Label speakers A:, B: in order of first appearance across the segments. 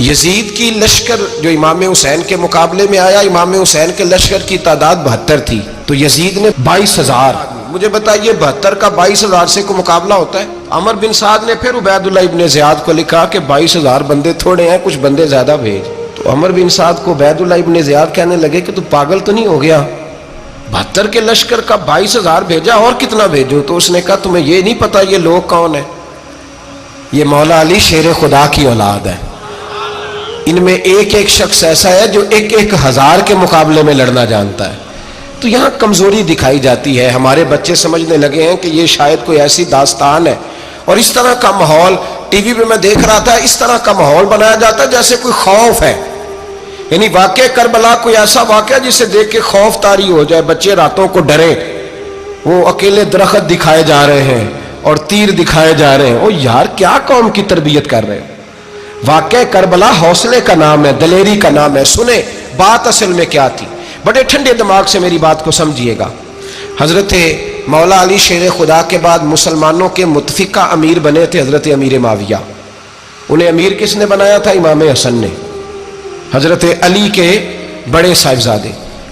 A: یزید کی لشکر جو امام حسین کے مقابلے میں آیا، امام حسین کے لشکر کی تعداد 72 تھی، تو یزید نے 22,000. مجھے بتائیے 72 کا 22,000 سے کوئی مقابلہ ہوتا ہے؟ عمر بن سعد نے پھر عبید اللہ ابن زیاد کو لکھا کہ 22,000 بندے تھوڑے ہیں، کچھ بندے زیادہ بھیج. تو عمر بن سعد کو عبید اللہ ابن زیاد کہنے لگے کہ تو پاگل تو نہیں ہو گیا، 72 کے لشکر کا 22,000 بھیجا، اور کتنا بھیجو؟ تو اس نے کہا تمہیں یہ نہیں پتا یہ لوگ کون ہیں؟ یہ مولا علی شیر خدا کی اولاد ہے. ان میں ایک ایک شخص ایسا ہے جو 1,000 کے مقابلے میں لڑنا جانتا ہے. تو یہاں کمزوری دکھائی جاتی ہے. ہمارے بچے سمجھنے لگے ہیں کہ یہ شاید کوئی ایسی داستان ہے، اور اس طرح کا ماحول ٹی وی پہ میں دیکھ رہا تھا، اس طرح کا ماحول بنایا جاتا ہے جیسے کوئی خوف ہے. یعنی واقع کربلا کوئی ایسا واقعہ جسے دیکھ کے خوف طاری ہو جائے، بچے راتوں کو ڈریں. وہ اکیلے درخت دکھائے جا رہے ہیں اور تیر دکھائے جا رہے ہیں. او یار کیا قوم کی تربیت کر رہے ہیں؟ واقع کربلا حوصلے کا نام ہے، دلیری کا نام ہے. سنیں بات اصل میں کیا تھی، بڑے ٹھنڈے دماغ سے میری بات کو سمجھیے گا. حضرت مولا علی شیر خدا کے بعد مسلمانوں کے متفقہ امیر بنے تھے حضرت امیر معاویہ. انہیں امیر کس نے بنایا تھا؟ امام حسن نے، حضرت علی کے بڑے صاحبزادے.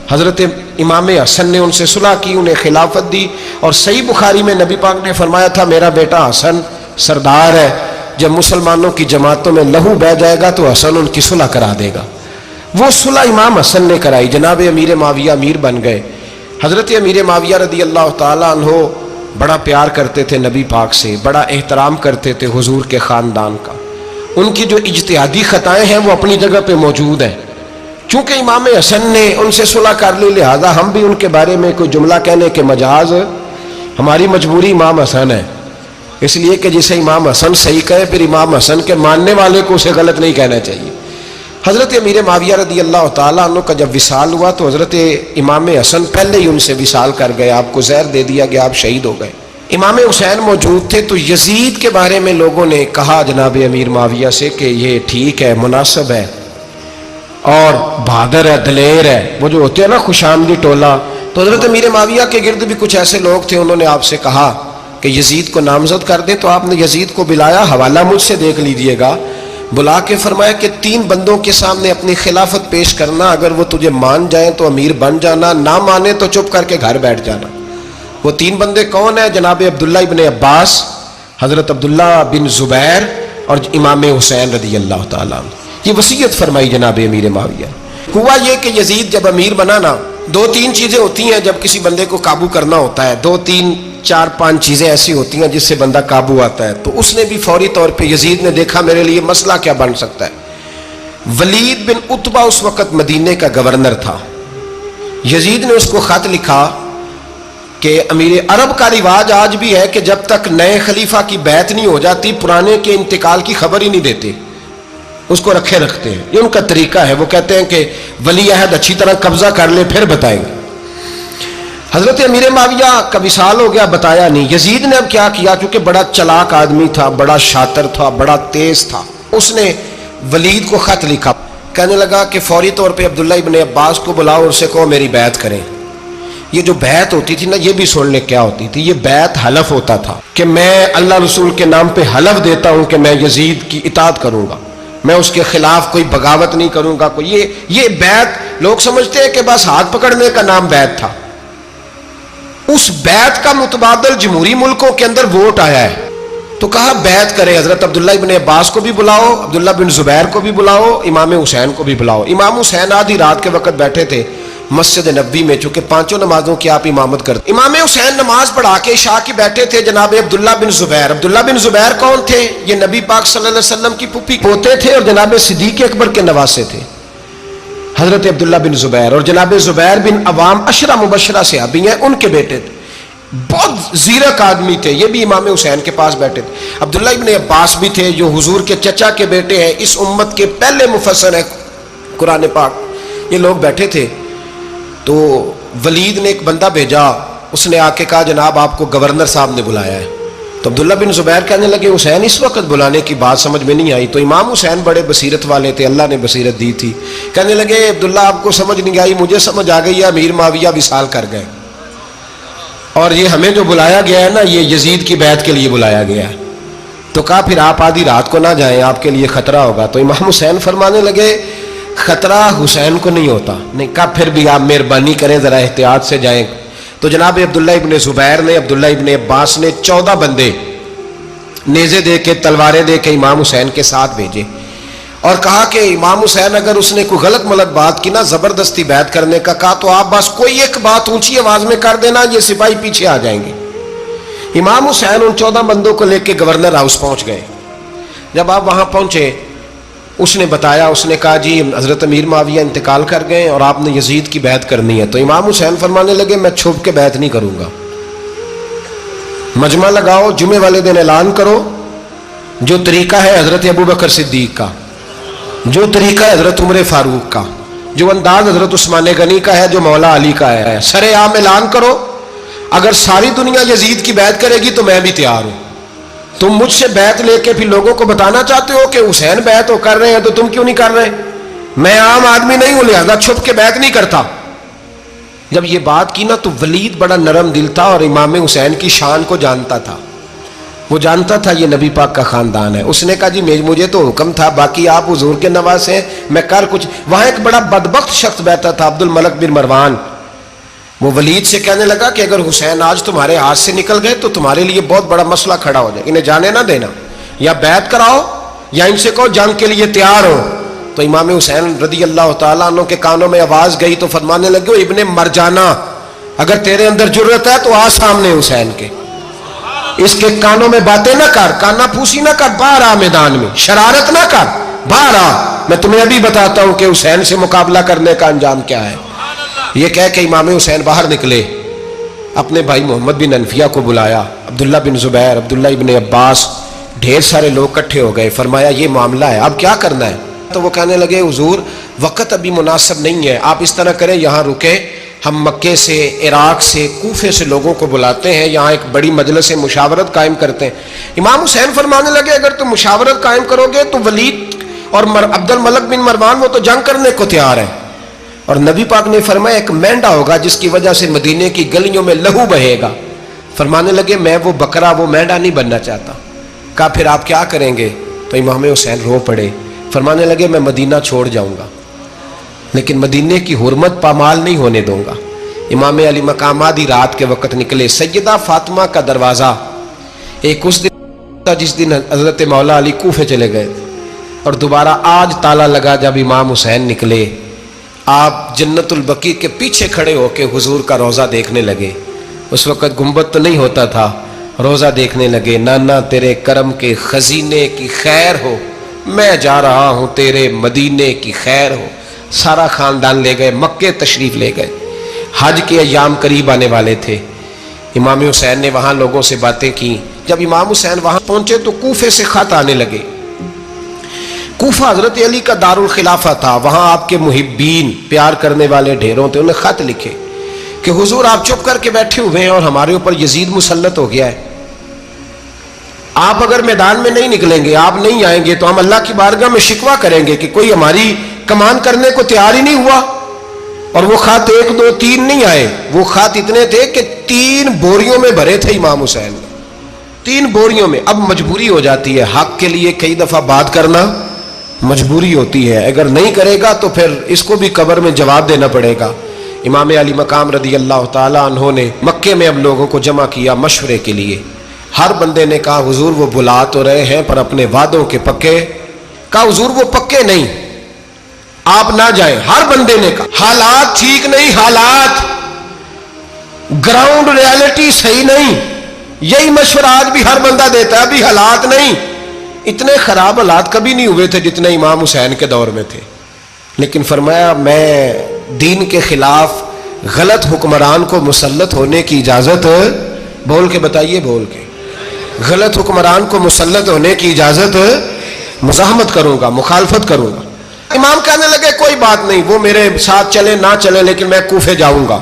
A: حضرت امام حسن نے ان سے صلح کی، انہیں خلافت دی. اور صحیح بخاری میں نبی پاک نے فرمایا تھا میرا بیٹا حسن سردار ہے، جب مسلمانوں کی جماعتوں میں لہو بہ جائے گا تو حسن ان کی صلح کرا دے گا. وہ صلح امام حسن نے کرائی. جناب امیر معاویہ امیر بن گئے. حضرت امیر معاویہ رضی اللہ تعالیٰ عنہ بڑا پیار کرتے تھے نبی پاک سے، بڑا احترام کرتے تھے حضور کے خاندان کا. ان کی جو اجتہادی خطائیں ہیں وہ اپنی جگہ پہ موجود ہیں. چونکہ امام حسن نے ان سے صلح کر لی، لہذا ہم بھی ان کے بارے میں کوئی جملہ کہنے کے مجاز، ہماری مجبوری امام حسن ہے. اس لیے کہ جسے امام حسن صحیح کہے پھر امام حسن کے ماننے والے کو اسے غلط نہیں کہنا چاہیے. حضرت امیر معاویہ رضی اللہ تعالیٰ عنہ کا جب وصال ہوا تو حضرت امام حسن پہلے ہی ان سے وصال کر گئے، آپ کو زہر دے دیا گیا، آپ شہید ہو گئے. امام حسین موجود تھے. تو یزید کے بارے میں لوگوں نے کہا جناب امیر معاویہ سے کہ یہ ٹھیک ہے، مناسب ہے اور بہادر ہے، دلیر ہے، وہ جو ہوتے ہیں نا خوش آمدی ٹولہ. تو حضرت امیر معاویہ کے گرد بھی کچھ ایسے لوگ تھے، انہوں نے آپ سے کہا کہ یزید کو نامزد کر دے. تو آپ نے یزید کو بلایا، حوالہ مجھ سے دیکھ لیجئے گا. بلا کے فرمایا کہ 3 بندوں کے سامنے اپنی خلافت پیش کرنا، اگر وہ تجھے مان جائیں تو امیر بن جانا، نہ مانے تو چپ کر کے گھر بیٹھ جانا. وہ 3 بندے کون ہیں؟ جناب عبداللہ ابن عباس، حضرت عبداللہ بن زبیر اور امام حسین رضی اللہ تعالیٰ عنہ. یہ وصیت فرمائی جناب امیر معاویہ. ہوا یہ کہ یزید جب امیر بنا نا، 2-3 چیزیں ہوتی ہیں جب کسی بندے کو قابو کرنا ہوتا ہے، 2-3-4-5 چیزیں ایسی ہوتی ہیں جس سے بندہ قابو آتا ہے. تو اس نے بھی فوری طور پہ، یزید نے دیکھا میرے لیے مسئلہ کیا بن سکتا ہے. ولید بن عتبہ اس وقت مدینے کا گورنر تھا. یزید نے اس کو خط لکھا کہ امیر عرب کا رواج آج بھی ہے کہ جب تک نئے خلیفہ کی بیعت نہیں ہو جاتی پرانے کے انتقال کی خبر ہی نہیں دیتے، اس کو رکھے رکھتے ہیں. یہ ان کا طریقہ ہے. وہ کہتے ہیں کہ ولی عہد اچھی طرح قبضہ کر لے پھر بتائیں گے. حضرت امیر معاویہ کا وصال ہو گیا، بتایا نہیں. یزید نے اب کیا کیا، کیونکہ بڑا چلاک آدمی تھا، بڑا شاطر تھا، بڑا تیز تھا، اس نے ولید کو خط لکھا. کہنے لگا کہ فوری طور پہ عبداللہ ابن عباس کو بلاؤ اور اسے کہو میری بیعت کریں. یہ جو بیعت ہوتی تھی نا، یہ بھی سن لے کیا ہوتی تھی. یہ بیعت حلف ہوتا تھا کہ میں اللہ رسول کے نام پہ حلف دیتا ہوں کہ میں یزید کی اطاعت کروں گا، میں اس کے خلاف کوئی بغاوت نہیں کروں گا. یہ بیعت لوگ سمجھتے ہیں کہ بس ہاتھ پکڑنے کا نام بیعت تھا. اس بیعت کا متبادل جمہوری ملکوں کے اندر ووٹ آیا ہے. تو کہا بیعت کرے. حضرت عبداللہ ابن عباس کو بھی بلاؤ، عبداللہ بن زبیر کو بھی بلاؤ، امام حسین کو بھی بلاؤ. امام حسین آدھی رات کے وقت بیٹھے تھے مسجد نبوی میں، چونکہ 5 نمازوں کی آپ امامت کرتے. امام حسین نماز پڑھا کے عشاء کی بیٹھے تھے. جناب عبداللہ بن زبیر، عبداللہ بن زبیر کون تھے؟ یہ نبی پاک صلی اللہ علیہ وسلم کی پھوپھی پوتے تھے اور جناب صدیق اکبر کے نواسے تھے. حضرت عبداللہ بن زبیر اور جناب زبیر بن عوام عشرہ مبشرہ صحابی ہیں، ان کے بیٹے تھے. بہت زیرک آدمی تھے. یہ بھی امام حسین کے پاس بیٹھے تھے. عبداللہ ابن عباس بھی تھے جو حضور کے چچا کے بیٹے ہیں، اس امت کے پہلے مفسر ہیں قرآن پاک. یہ لوگ بیٹھے تھے. تو ولید نے ایک بندہ بھیجا، اس نے آ کے کہا جناب آپ کو گورنر صاحب نے بلایا ہے. تو عبداللہ بن زبیر کہنے لگے حسین اس وقت بلانے کی بات سمجھ میں نہیں آئی. تو امام حسین بڑے بصیرت والے تھے، اللہ نے بصیرت دی تھی. کہنے لگے عبداللہ آپ کو سمجھ نہیں آئی، مجھے سمجھ آ گئی ہے، امیر معاویہ وصال کر گئے اور یہ ہمیں جو بلایا گیا ہے نا، یہ یزید کی بیعت کے لیے بلایا گیا ہے. تو کہا پھر آپ آدھی رات کو نہ جائیں، آپ کے لیے خطرہ ہوگا۔ تو امام حسین فرمانے لگے خطرہ حسین کو نہیں ہوتا۔ نہیں، کہا پھر بھی آپ مہربانی کریں ذرا احتیاط سے جائیں۔ تو جناب عبداللہ ابن زبیر نے، عبداللہ ابن عباس نے 14 بندے نیزے دے کے، تلواریں دے کے امام حسین کے ساتھ بھیجے اور کہا کہ امام حسین اگر اس نے کوئی غلط ملت بات کی نا، زبردستی بیعت کرنے کا کہا، تو آپ بس کوئی ایک بات اونچی آواز میں کر دینا، یہ سپاہی پیچھے آ جائیں گے۔ امام حسین ان 14 بندوں کو لے کے گورنر ہاؤس پہنچ گئے۔ جب آپ وہاں پہنچے، اس نے بتایا، اس نے کہا جی حضرت امیر معاویہ انتقال کر گئے اور آپ نے یزید کی بیعت کرنی ہے۔ تو امام حسین فرمانے لگے میں چھپ کے بیعت نہیں کروں گا، مجمع لگاؤ، جمعے والے دن اعلان کرو، جو طریقہ ہے حضرت ابوبکر صدیق کا، جو طریقہ ہے حضرت عمر فاروق کا، جو انداز حضرت عثمان غنی کا ہے، جو مولا علی کا ہے، سر عام اعلان کرو، اگر ساری دنیا یزید کی بیعت کرے گی تو میں بھی تیار ہوں۔ تم مجھ سے بیعت لے کے پھر لوگوں کو بتانا چاہتے ہو کہ حسین بیعت کر رہے ہیں تو تم کیوں نہیں کر رہے؟ میں عام آدمی نہیں ہوں، لہذا چھپ کے بیعت نہیں کرتا۔ جب یہ بات کی نا تو ولید بڑا نرم دل تھا اور امام حسین کی شان کو جانتا تھا، وہ جانتا تھا یہ نبی پاک کا خاندان ہے۔ اس نے کہا جی مجھے تو حکم تھا، باقی آپ حضور کے نواز ہیں، میں کر کچھ۔ وہاں ایک بڑا بدبخت شخص بیٹھا تھا، عبد الملک بن مروان، وہ ولید سے کہنے لگا کہ اگر حسین آج تمہارے ہاتھ سے نکل گئے تو تمہارے لیے بہت بڑا مسئلہ کھڑا ہو جائے، انہیں جانے نہ دینا، یا بیعت کراؤ یا ان سے کہو جنگ کے لیے تیار ہو۔ تو امام حسین رضی اللہ تعالیٰ عنہ کے کانوں میں آواز گئی تو فرمانے لگے ابن مرجانہ، اگر تیرے اندر جرت ہے تو آ سامنے حسین کے، اس کے کانوں میں باتیں نہ کر، کانا پھوسی نہ کر، باہر آ میدان میں، شرارت نہ کر، باہر آ، میں تمہیں ابھی بتاتا ہوں کہ حسین سے مقابلہ کرنے کا انجام کیا ہے۔ یہ کہہ کہ امام حسین باہر نکلے، اپنے بھائی محمد بن انفیہ کو بلایا، عبداللہ بن زبیر، عبداللہ ابن عباس، ڈھیر سارے لوگ اکٹھے ہو گئے۔ فرمایا یہ معاملہ ہے، اب کیا کرنا ہے؟ تو وہ کہنے لگے حضور وقت ابھی مناسب نہیں ہے، آپ اس طرح کریں یہاں رکے، ہم مکے سے، عراق سے، کوفے سے لوگوں کو بلاتے ہیں، یہاں ایک بڑی مجلس مشاورت قائم کرتے ہیں۔ امام حسین فرمانے لگے اگر تم مشاورت قائم کرو گے تو ولید اور عبد الملک بن مروان وہ تو جنگ کرنے کو تیار ہے، اور نبی پاک نے فرمایا ایک مینڈا ہوگا جس کی وجہ سے مدینے کی گلیوں میں لہو بہے گا۔ فرمانے لگے میں وہ بکرا، وہ مینڈا نہیں بننا چاہتا۔ کہا پھر آپ کیا کریں گے؟ تو امام حسین رو پڑے، فرمانے لگے میں مدینہ چھوڑ جاؤں گا لیکن مدینے کی حرمت پامال نہیں ہونے دوں گا۔ امام علی مقام آدھی رات کے وقت نکلے، سیدہ فاطمہ کا دروازہ ایک اس دن تھا جس دن حضرت مولا علی کوفے چلے گئے، اور دوبارہ آج تالا لگا جب امام حسین نکلے۔ آپ جنت البقیع کے پیچھے کھڑے ہو کے حضور کا روضہ دیکھنے لگے، اس وقت گنبد تو نہیں ہوتا تھا، روضہ دیکھنے لگے۔ نانا تیرے کرم کے خزینے کی خیر ہو، میں جا رہا ہوں تیرے مدینے کی خیر ہو۔ سارا خاندان لے گئے، مکے تشریف لے گئے، حج کے ایام قریب آنے والے تھے۔ امام حسین نے وہاں لوگوں سے باتیں کی۔ جب امام حسین وہاں پہنچے تو کوفے سے خط آنے لگے۔ کوفہ حضرت علی کا دارالخلافہ تھا، وہاں آپ کے محبین، پیار کرنے والے ڈھیروں تھے، انہیں خط لکھے کہ حضور آپ چپ کر کے بیٹھے ہوئے ہیں اور ہمارے اوپر یزید مسلط ہو گیا ہے، آپ اگر میدان میں نہیں نکلیں گے، آپ نہیں آئیں گے تو ہم اللہ کی بارگاہ میں شکوہ کریں گے کہ کوئی ہماری کمان کرنے کو تیار ہی نہیں ہوا۔ اور وہ خط 1 2 3 نہیں آئے، وہ خط اتنے تھے کہ 3 بوریوں میں بھرے تھے امام حسین، 3 بوریوں میں۔ اب مجبوری ہو جاتی ہے، حق کے لیے کئی دفعہ بات کرنا مجبوری ہوتی ہے، اگر نہیں کرے گا تو پھر اس کو بھی قبر میں جواب دینا پڑے گا۔ امام علی مقام رضی اللہ تعالیٰ عنہ نے مکے میں اب لوگوں کو جمع کیا مشورے کے لیے۔ ہر بندے نے کہا حضور وہ بلا تو رہے ہیں پر اپنے وعدوں کے پکے۔ کہا حضور وہ پکے نہیں، آپ نہ جائیں۔ ہر بندے نے کہا حالات ٹھیک نہیں، حالات گراؤنڈ ریالٹی صحیح نہیں، یہی مشورہ آج بھی ہر بندہ دیتا ہے، ابھی حالات نہیں۔ اتنے خراب حالات کبھی نہیں ہوئے تھے جتنے امام حسین کے دور میں تھے، لیکن فرمایا میں دین کے خلاف غلط حکمران کو مسلط ہونے کی اجازت، بول کے بتائیے، بول کے، غلط حکمران کو مسلط ہونے کی اجازت، مزاحمت کروں گا، مخالفت کروں گا۔ امام کہنے لگے کوئی بات نہیں، وہ میرے ساتھ چلے نہ چلے لیکن میں کوفے جاؤں گا،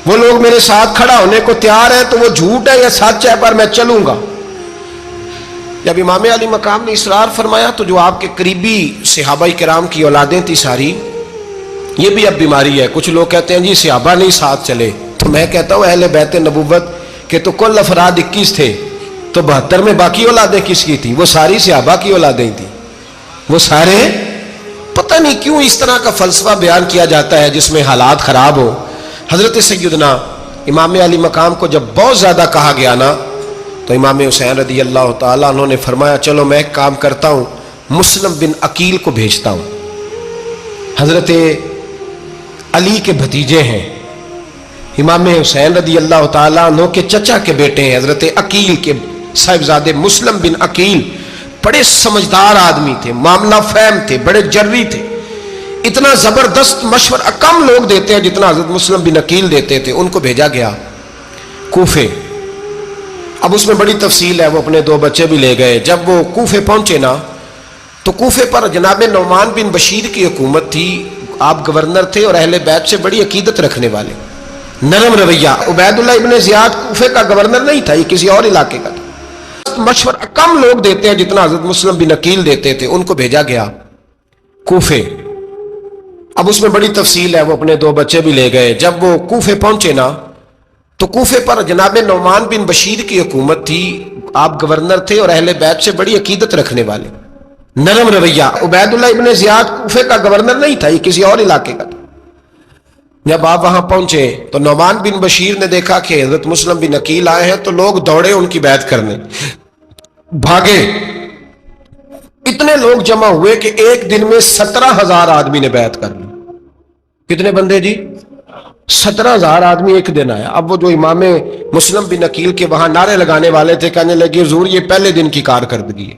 A: وہ لوگ میرے ساتھ کھڑا ہونے کو تیار ہے تو وہ جھوٹ ہے یا سچ ہے پر میں چلوں گا۔ جب امام علی مقام نے اصرار فرمایا تو جو آپ کے قریبی صحابہ کرام کی اولادیں تھی ساری، یہ بھی اب بیماری ہے، کچھ لوگ کہتے ہیں جی صحابہ نہیں ساتھ چلے، تو میں کہتا ہوں اہل بیت نبوت کے تو کل افراد 21 تھے، تو 72 میں باقی اولادیں کس کی تھی؟ وہ ساری صحابہ کی اولادیں تھی، وہ سارے. پتہ نہیں کیوں اس طرح کا فلسفہ بیان کیا جاتا ہے جس میں حالات خراب ہو. حضرت سیدنا امام علی مقام کو جب بہت زیادہ کہا گیا نا تو امام حسین رضی اللہ تعالیٰ عنہ نے فرمایا چلو میں ایک کام کرتا ہوں، مسلم بن عقیل کو بھیجتا ہوں. حضرت علی کے بھتیجے ہیں، امام حسین رضی اللہ تعالیٰ عنہ کے چچا کے بیٹے ہیں حضرت عقیل کے صاحبزادے مسلم بن عقیل. بڑے سمجھدار آدمی تھے، معاملہ فہم تھے، بڑے جری تھے. اتنا زبردست مشورہ کم لوگ دیتے ہیں جتنا حضرت مسلم بن عقیل دیتے تھے. ان کو بھیجا گیا کوفے. اب اس میں بڑی تفصیل ہے، وہ اپنے 2 بچے بھی لے گئے. جب وہ کوفے پہنچے نا تو کوفے پر جناب نعمان بن بشیر کی حکومت تھی. آپ گورنر تھے اور اہل بیت سے بڑی عقیدت رکھنے والے، نرم رویہ. عبید اللہ ابن زیاد کوفے کا گورنر نہیں تھا، یہ کسی اور علاقے کا تھا. مشورہ کم لوگ دیتے ہیں جتنا حضرت مسلم بن عقیل دیتے تھے. ان کو بھیجا گیا کوفے. اب اس میں بڑی تفصیل ہے، وہ اپنے 2 بچے بھی لے گئے. جب وہ کوفے پہنچے نا تو کوفے پر جناب نعمان بن بشیر کی حکومت تھی. آپ گورنر تھے اور اہل بیت سے بڑی عقیدت رکھنے والے، نرم رویہ. عبید اللہ ابن زیاد کوفے کا گورنر نہیں تھا، یہ کسی اور علاقے کا تھا. جب آپ وہاں پہنچے تو نعمان بن بشیر نے دیکھا کہ حضرت مسلم بن عقیل آئے ہیں تو لوگ دوڑے ان کی بیعت کرنے، بھاگے. اتنے لوگ جمع ہوئے کہ ایک دن میں 17,000 آدمی نے بیعت کر لی. کتنے بندے جی؟ 17,000 آدمی ایک دن آیا. اب وہ جو امام مسلم بن عقیل کے وہاں نعرے لگانے والے تھے کہنے لگے حضور یہ پہلے دن کی کارکردگی ہے،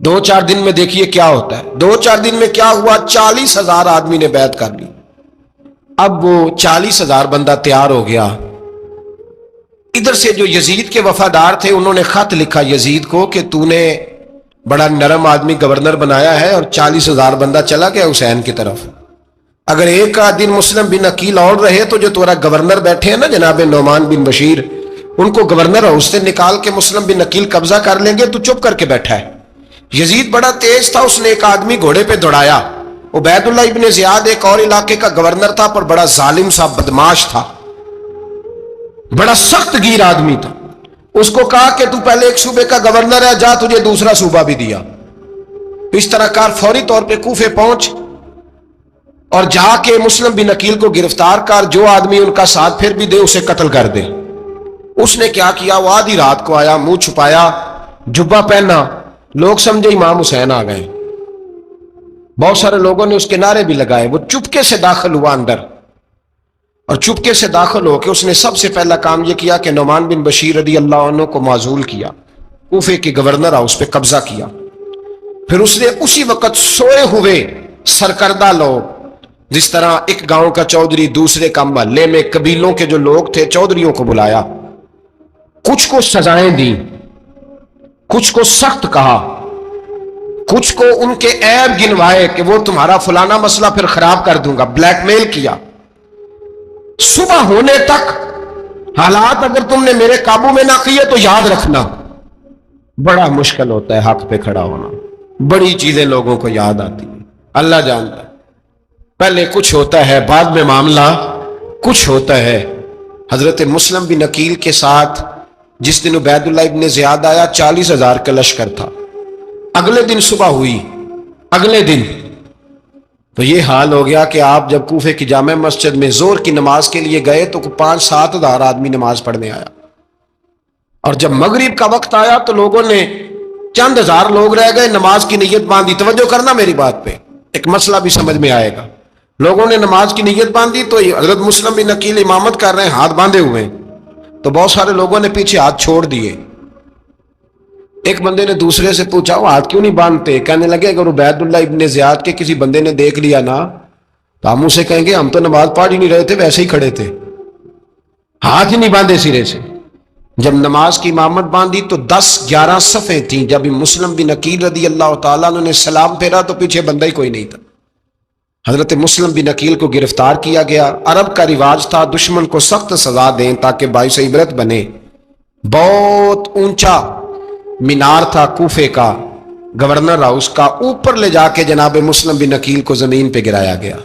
A: 2-4 دن میں دیکھیے کیا ہوتا ہے. 2-4 دن میں کیا ہوا؟ 40,000 آدمی نے بیعت کر لی. اب وہ 40,000 بندہ تیار ہو گیا. ادھر سے جو یزید کے وفادار تھے انہوں نے خط لکھا یزید کو کہ تو نے بڑا نرم آدمی گورنر بنایا ہے اور 40,000 بندہ چلا گیا حسین کی طرف. اگر ایک دن مسلم بن عقیل اور رہے تو جو تمہارا گورنر بیٹھے ہیں نا جناب نعمان بن بشیر، ان کو گورنر ہاؤس سے نکال کے مسلم بن عقیل قبضہ کر لیں گے. تو چپ کر کے بیٹھا ہے. یزید بڑا تیز تھا، اس نے ایک آدمی گھوڑے پہ دوڑایا. عبید اللہ ابن زیاد ایک اور علاقے کا گورنر تھا پر بڑا ظالم سا بدماش تھا، بڑا سخت گیر آدمی تھا. اس کو کہا کہ تو پہلے ایک صوبے کا گورنر ہے، جا تجھے دوسرا صوبہ بھی دیا. اس طرح کار فوری طور پہ کوفے پہنچ اور جا کے مسلم بن عقیل کو گرفتار کر، جو آدمی ان کا ساتھ پھر بھی دے اسے قتل کر دے. اس نے کیا کیا؟ وہ آدھی رات کو آیا، منہ چھپایا، جبہ پہنا. لوگ سمجھے امام حسین آ گئے. بہت سارے لوگوں نے اس کے نعرے بھی لگائے. وہ چپکے سے داخل ہوا اندر اور چپکے سے داخل ہو کے اس نے سب سے پہلا کام یہ کیا کہ نعمان بن بشیر رضی اللہ عنہ کو معزول کیا، کوفے کے گورنر ہاؤس پہ قبضہ کیا. پھر اس نے اسی وقت سوئے ہوئے سرکردہ لوگ، جس طرح ایک گاؤں کا چودھری دوسرے کا محلے میں قبیلوں کے جو لوگ تھے چودھریوں کو بلایا. کچھ کو سزائیں دی، کچھ کو سخت کہا، کچھ کو ان کے عیب گنوائے کہ وہ تمہارا فلانا مسئلہ پھر خراب کر دوں گا. بلیک میل کیا. صبح ہونے تک حالات اگر تم نے میرے قابو میں نہ کیے تو یاد رکھنا بڑا مشکل ہوتا ہے حق پہ کھڑا ہونا. بڑی چیزیں لوگوں کو یاد آتی ہیں، اللہ جانتا ہے. پہلے کچھ ہوتا ہے، بعد میں معاملہ کچھ ہوتا ہے. حضرت مسلم بن عقیل کے ساتھ جس دن عبید اللہ ابن زیاد آیا 40,000 کا لشکر تھا. اگلے دن صبح ہوئی، اگلے دن تو یہ حال ہو گیا کہ آپ جب کوفے کی جامع مسجد میں زور کی نماز کے لیے گئے تو 5-7 ہزار آدمی نماز پڑھنے آیا. اور جب مغرب کا وقت آیا تو لوگوں نے چند ہزار لوگ رہ گئے، نماز کی نیت باندھی. توجہ کرنا میری بات پہ، ایک مسئلہ بھی سمجھ میں آئے گا. لوگوں نے نماز کی نیت باندھی تو حضرت مسلم بن عقیل امامت کر رہے ہیں، ہاتھ باندھے ہوئے ہیں. تو بہت سارے لوگوں نے پیچھے ہاتھ چھوڑ دیے. ایک بندے نے دوسرے سے پوچھا وہ ہاتھ کیوں نہیں باندھتے؟ کہنے لگے اگر عبید اللہ ابن زیاد کے کسی بندے نے دیکھ لیا نا تو ہم اسے کہیں گے ہم تو نماز پڑھ ہی نہیں رہے تھے، ویسے ہی کھڑے تھے، ہاتھ ہی نہیں باندھے سرے سے. جب نماز کی امامت باندھی تو 10-11 صفیں تھیں. جب مسلم بن عقیل رضی اللہ تعالیٰ عنہ نے سلام پھیرا تو پیچھے بندہ ہی کوئی نہیں تھا. حضرت مسلم بن عقیل کو گرفتار کیا گیا. عرب کا رواج تھا دشمن کو سخت سزا دیں تاکہ باعث عبرت بنے. بہت اونچا مینار تھا کوفے کا گورنر ہاؤس کا، اوپر لے جا کے جناب مسلم بن عقیل کو زمین پہ گرایا گیا.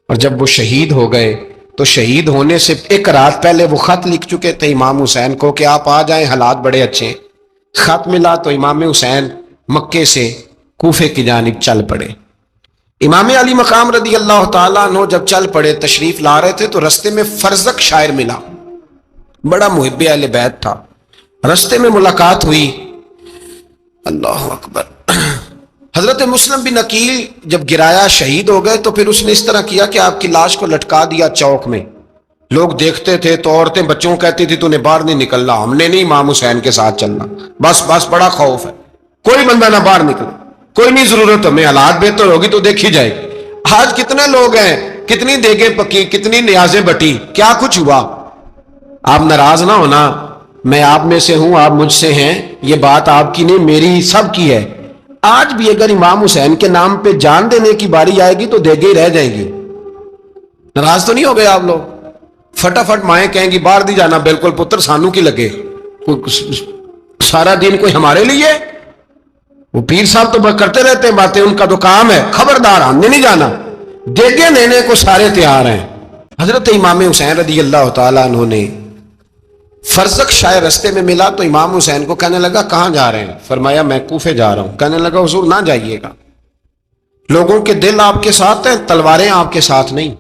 A: اور جب وہ شہید ہو گئے تو شہید ہونے سے ایک رات پہلے وہ خط لکھ چکے تھے امام حسین کو کہ آپ آ جائیں، حالات بڑے اچھے ہیں. خط ملا تو امام حسین مکے سے کوفے کی جانب چل پڑے. امام علی مقام رضی اللہ تعالیٰ عنہ جب چل پڑے تشریف لا رہے تھے تو رستے میں فرزق شاعر ملا, بڑا محب اہل بیت تھا. رستے میں ملاقات ہوئی, اللہ اکبر. حضرت مسلم بن عقیل جب گرایا شہید ہو گئے تو پھر اس نے اس طرح کیا کہ آپ کی لاش کو لٹکا دیا چوک میں. لوگ دیکھتے تھے تو عورتیں بچوں کہتی تھی تو نے باہر نہیں نکلنا, ہم نے نہیں امام حسین کے ساتھ چلنا, بس بڑا خوف ہے, کوئی بندہ نہ باہر نکلے, کوئی نہیں ضرورت ہمیں, حالات بہتر ہوگی تو دیکھی جائے گی. آج کتنے لوگ ہیں, کتنی دیگیں پکی, کتنی نیازیں بٹی, کیا کچھ ہوا. آپ ناراض نہ ہونا, میں آپ میں سے ہوں, آپ مجھ سے ہیں, یہ بات آپ کی نہیں میری سب کی ہے. آج بھی اگر امام حسین کے نام پہ جان دینے کی باری آئے گی تو دیگیں ہی رہ جائیں گی. ناراض تو نہیں ہو گئے آپ لوگ؟ فٹافٹ مائیں کہیں گی باہر دی جانا, بالکل پتر سانو کی لگے, سارا دن کوئی ہمارے لیے. وہ پیر صاحب تو کرتے رہتے ہیں باتیں, ان کا تو کام ہے, خبردار ہم نے نہیں جانا, دیگیں لینے کو سارے تیار ہیں. حضرت امام حسین رضی اللہ تعالیٰ عنہ نے فرزق شاعر رستے میں ملا تو امام حسین کو کہنے لگا کہاں جا رہے ہیں؟ فرمایا میں کوفے جا رہا ہوں. کہنے لگا حضور نہ جائیے گا, لوگوں کے دل آپ کے ساتھ ہیں, تلواریں آپ کے ساتھ نہیں.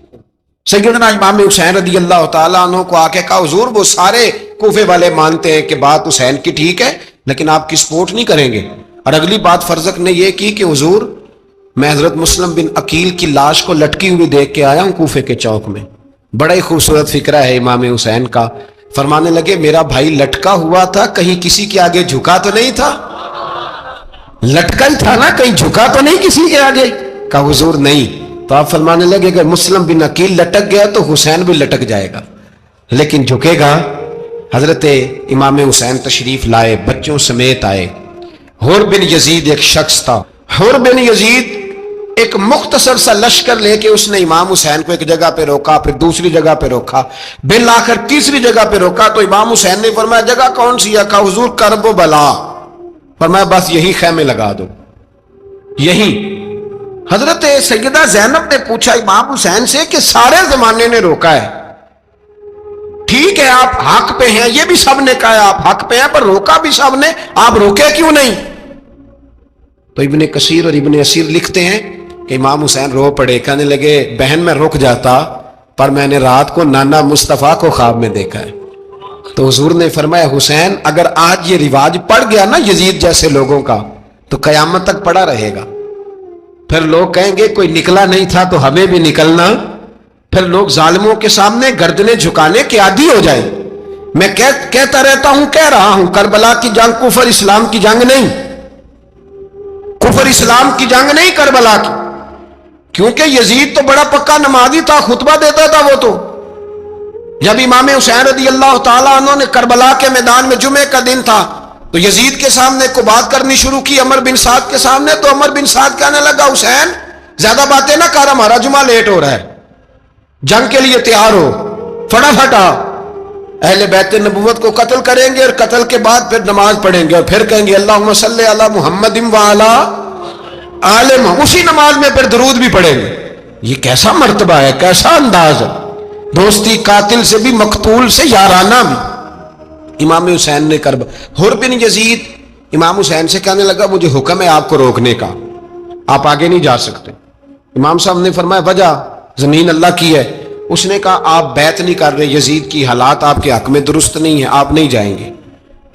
A: سیدنا امام حسین رضی اللہ تعالیٰ عنہ کو آ کے کہا حضور وہ سارے کوفے والے مانتے ہیں کہ بات حسین کی ٹھیک ہے لیکن آپ کی سپورٹ نہیں کریں گے. اور اگلی بات فرزق نے یہ کی کہ حضور میں حضرت مسلم بن عقیل کی لاش کو لٹکی ہوئی دیکھ کے آیا ہوں کوفے کے چوک میں. بڑا ہی خوبصورت فکرہ ہے امام حسین کا. فرمانے لگے میرا بھائی لٹکا ہوا تھا, کہیں کسی کے آگے جھکا تو نہیں تھا؟ لٹکا ہی تھا نا, کہیں جھکا تو نہیں کسی کے آگے؟ کہا حضور نہیں. تو آپ فرمانے لگے اگر مسلم بن عقیل لٹک گیا تو حسین بھی لٹک جائے گا, لیکن جھکے گا. حضرت امام حسین تشریف لائے, بچوں سمیت آئے. حور بن یزید ایک شخص تھا. حور بن یزید ایک مختصر سا لشکر لے کے اس نے امام حسین کو ایک جگہ پہ روکا, پھر دوسری جگہ پہ روکا, بالآخر تیسری جگہ پہ روکا. تو امام حسین نے فرمایا جگہ کون سی ہے؟ کہا حضور کرب و بلا. فرمایا بس یہی خیمے لگا دو, یہی. حضرت سیدہ زینب نے پوچھا امام حسین سے کہ سارے زمانے نے روکا ہے, ٹھیک ہے آپ حق پہ ہیں, یہ بھی سب نے کہا آپ حق پہ ہیں, پر روکا بھی سب نے, آپ روکے کیوں نہیں؟ تو ابن کثیر اور ابن اسیر لکھتے ہیں کہ امام حسین رو پڑے, کہنے لگے بہن میں رک جاتا پر میں نے رات کو نانا مصطفیٰ کو خواب میں دیکھا ہے. تو حضور نے فرمایا حسین اگر آج یہ رواج پڑ گیا نا یزید جیسے لوگوں کا تو قیامت تک پڑا رہے گا. پھر لوگ کہیں گے کوئی نکلا نہیں تھا تو ہمیں بھی نکلنا, پھر لوگ ظالموں کے سامنے گردنیں جھکانے کے عادی ہو جائیں. میں کہتا رہتا ہوں, کہہ رہا ہوں, کربلا کی جنگ کفر اسلام کی جنگ نہیں, کفر اسلام کی جنگ نہیں کربلا کی, کیونکہ یزید تو بڑا پکا نمازی تھا, خطبہ دیتا تھا. وہ تو جب امام حسین رضی اللہ تعالیٰ عنہ نے کربلا کے میدان میں جمعے کا دن تھا تو یزید کے سامنے کو بات کرنی شروع کی, عمر بن سعد کے سامنے. تو عمر بن سعد کہنے لگا حسین زیادہ باتیں نہ کر, ہمارا جمعہ لیٹ ہو رہا ہے, جنگ کے لیے تیار ہو, فٹافٹ آ. اہل بیت نبوت کو قتل کریں گے اور قتل کے بعد پھر نماز پڑھیں گے اور پھر کہیں گے اللہم صلی علی محمد وعلی آل محمد, اسی نماز میں پھر درود بھی پڑھیں گے. یہ کیسا مرتبہ ہے, کیسا انداز ہے, دوستی قاتل سے بھی مقتول سے یارانہ بھی. امام حسین نے کرب. حر بن یزید امام حسین سے کہنے لگا مجھے حکم ہے آپ کو روکنے کا, آپ آگے نہیں جا سکتے. امام صاحب نے فرمایا وجہ زمین اللہ کی ہے. اس نے کہا آپ بیعت نہیں کر رہے, یزید کی حالات آپ کے حق میں درست نہیں ہیں, آپ نہیں جائیں گے.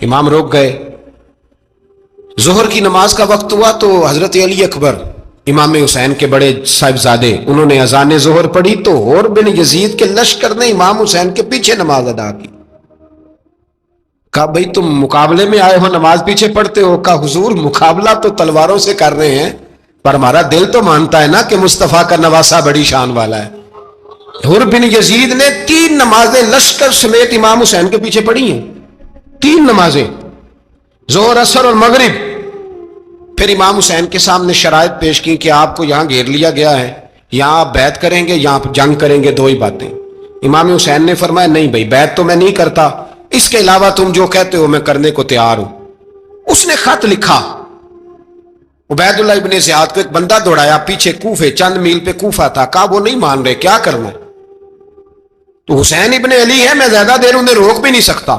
A: امام روک گئے. ظہر کی نماز کا وقت ہوا تو حضرت علی اکبر امام حسین کے بڑے صاحبزادے انہوں نے اذان ظہر پڑھی تو حر بن یزید کے لشکر نے امام حسین کے پیچھے نماز ادا کی. کہا بھئی تم مقابلے میں آئے ہو نماز پیچھے پڑھتے ہو؟ کہا حضور مقابلہ تو تلواروں سے کر رہے ہیں پر ہمارا دل تو مانتا ہے نا کہ مصطفیٰ کا نواسہ بڑی شان والا ہے. حر بن یزید نے 3 نمازیں لشکر سمیت امام حسین کے پیچھے پڑھی ہیں, 3 نمازیں, ظہر اثر اور مغرب. پھر امام حسین کے سامنے شرائط پیش کی کہ آپ کو یہاں گھیر لیا گیا ہے, یہاں آپ بیعت کریں گے یہاں جنگ کریں گے, 2 ہی باتیں. امام حسین نے فرمایا نہیں بھائی بیعت تو میں نہیں کرتا, اس کے علاوہ تم جو کہتے ہو میں کرنے کو تیار ہوں. اس نے خط لکھا, عبید اللہ ابن زیاد کو ایک بندہ دوڑایا پیچھے کوفے, چند میل پہ کوفہ تھا. کہا وہ نہیں مان رہے, کیا کرنا ہے؟ تو حسین ابن علی ہے, میں زیادہ دیر انہیں روک بھی نہیں سکتا.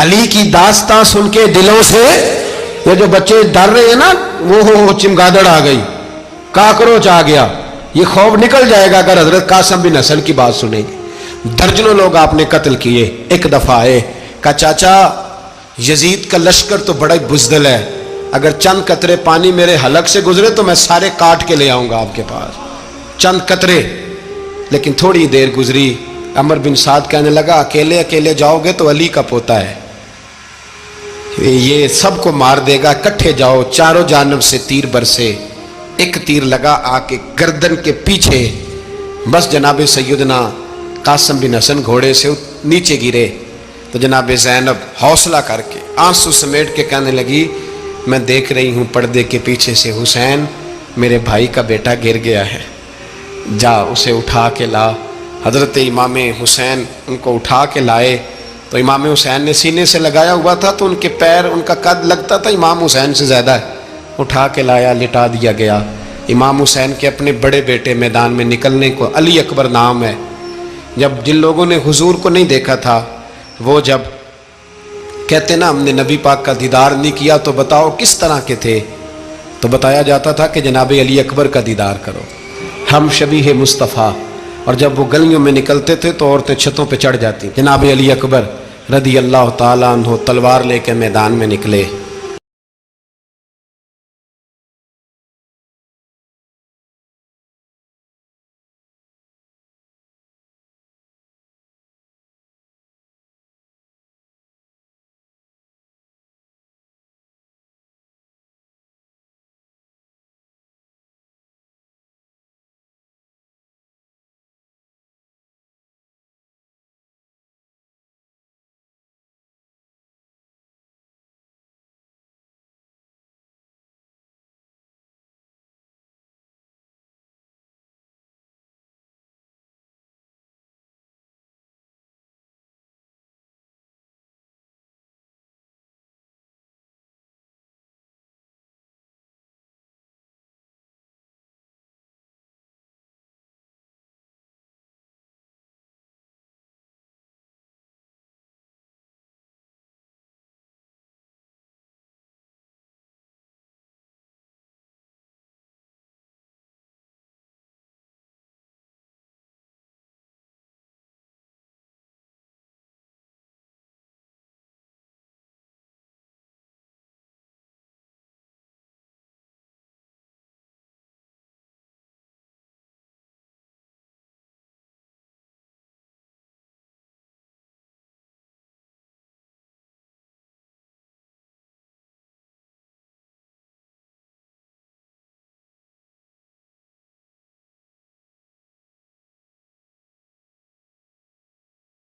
A: علی کی داستان سن کے دلوں سے یہ جو بچے ڈر رہے ہیں نا، وہ چمگادڑ آ گئی، کاکروچ آ گیا، یہ خوف نکل جائے گا اگر حضرت قاسم بن حسن کی بات سنیں گے۔ درجنوں لوگ آپ نے قتل کیے۔ ایک دفعہ آئے، کہا چاچا یزید کا لشکر تو بڑا بزدل ہے، اگر چند قطرے پانی میرے حلق سے گزرے تو میں سارے کاٹ کے لے آؤں گا آپ کے پاس، چند قطرے۔ لیکن تھوڑی دیر گزری، عمر بن سعد کہنے لگا اکیلے اکیلے جاؤ گے تو علی کا پوتا ہے، یہ سب کو مار دے گا، اکٹھے جاؤ۔ چاروں جانب سے تیر برسے، ایک تیر لگا آ کے گردن کے پیچھے، بس جناب سیدنا قاسم بن حسن گھوڑے سے نیچے گرے۔ تو جناب زینب حوصلہ کر کے آنسو سمیٹ کے کہنے لگی میں دیکھ رہی ہوں پردے کے پیچھے سے حسین میرے بھائی کا بیٹا گر گیا ہے، جا اسے اٹھا کے لا۔ حضرت امام حسین ان کو اٹھا کے لائے تو امام حسین نے سینے سے لگایا ہوا تھا تو ان کے پیر، ان کا قد لگتا تھا امام حسین سے زیادہ ہے، اٹھا کے لایا، لٹا دیا گیا۔ امام حسین کے اپنے بڑے بیٹے میدان میں نکلنے کو، علی اکبر نام ہے، جب جن لوگوں نے حضور کو نہیں دیکھا تھا وہ جب کہتے نا ہم نے نبی پاک کا دیدار نہیں کیا تو بتاؤ کس طرح کے تھے، تو بتایا جاتا تھا کہ جناب علی اکبر کا دیدار کرو، ہم شبیہ مصطفیٰ۔ اور جب وہ گلیوں میں نکلتے تھے تو عورتیں چھتوں پہ چڑھ جاتی۔ جناب علی اکبر رضی اللہ تعالیٰ عنہ تلوار لے کے میدان میں نکلے،